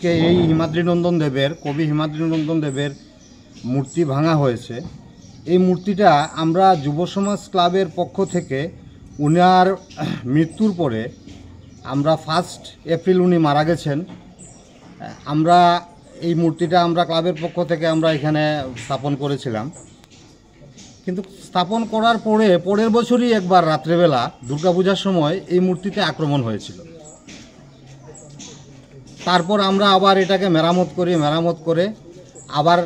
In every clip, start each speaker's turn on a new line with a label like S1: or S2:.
S1: আজকে এই হিমাদ্রীনন্দন দেবের কবি হিমাদ্রীনন্দন দেবের মূর্তি ভাঙা হয়েছে। এই মূর্তিটা আমরা যুব সমাজ ক্লাবের পক্ষ থেকে উনার মৃত্যুর পরে আমরা 1 এপ্রিল উনি মারা গেছেন, আমরা এই মূর্তিটা আমরা ক্লাবের পক্ষ থেকে আমরা এখানে স্থাপন করেছিলাম। কিন্তু স্থাপন করার পরের বছরই একবার রাত্রেবেলা দুর্গাপূজার সময় এই মূর্তিতে আক্রমণ হয়েছিল। তারপর আমরা আবার এটাকে মেরামত করে আবার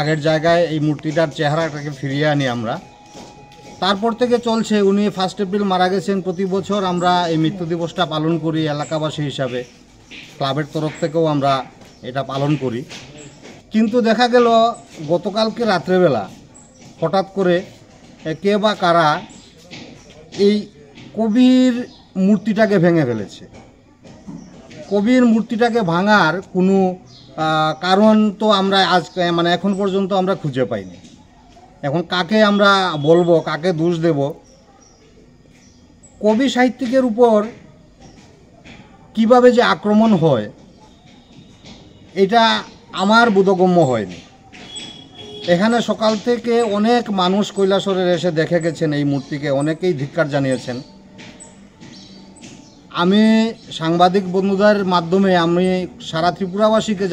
S1: আগের জায়গায় এই মূর্তিটার চেহারাটাকে ফিরিয়ে আনি আমরা। তারপর থেকে চলছে। উনি 1 এপ্রিল মারা গেছেন, প্রতি বছর আমরা এই মৃত্যু দিবসটা পালন করি এলাকাবাসী হিসাবে, ক্লাবের তরফ থেকেও আমরা এটা পালন করি। কিন্তু দেখা গেল গতকালকে রাত্রেবেলা হঠাৎ করে কে বা কারা এই কবির মূর্তিটাকে ভেঙে ফেলেছে। কবির মূর্তিটাকে ভাঙার কোনো কারণ তো আমরা এখন পর্যন্ত আমরা খুঁজে পাইনি। এখন কাকে আমরা বলবো, কাকে দোষ দেব? কবি সাহিত্যিকের উপর কিভাবে যে আক্রমণ হয় এটা আমার বোধগম্য হয়নি। এখানে সকাল থেকে অনেক মানুষ কৈলাসহরের এসে দেখে গেছেন এই মূর্তিকে, অনেকেই ধিক্কার জানিয়েছেন। আমি সাংবাদিক বন্ধুদের মাধ্যমে আমি সারা ত্রিপুরাবাসীকে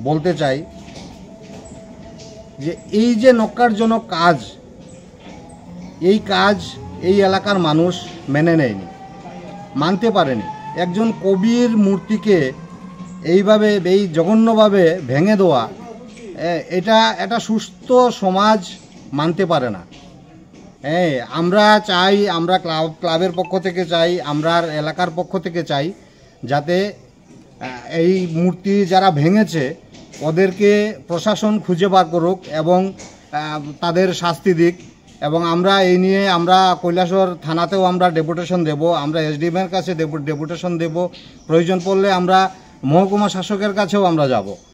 S1: বলতে চাই যে এই যে নক্কারজনক কাজ, এই এলাকার মানুষ মেনে নেয়নি, মানতে পারেনি। একজন কবির মূর্তিকে এইভাবে এই জঘন্যভাবে ভেঙে দেওয়া, এটা সুস্থ সমাজ মানতে পারে না। আমরা চাই, আমরা ক্লাবের পক্ষ থেকে চাই, আমরা এলাকার পক্ষ থেকে চাই যাতে এই মূর্তি যারা ভেঙেছে ওদেরকে প্রশাসন খুঁজে বার করুক এবং তাদের শাস্তি দিক। এবং আমরা এই নিয়ে আমরা কৈলাসহর থানাতেও আমরা ডেপুটেশন দেব, আমরা এসডিএমের কাছে ডেপুটেশন দেব, প্রয়োজন পড়লে আমরা মহকুমা শাসকের কাছেও আমরা যাব।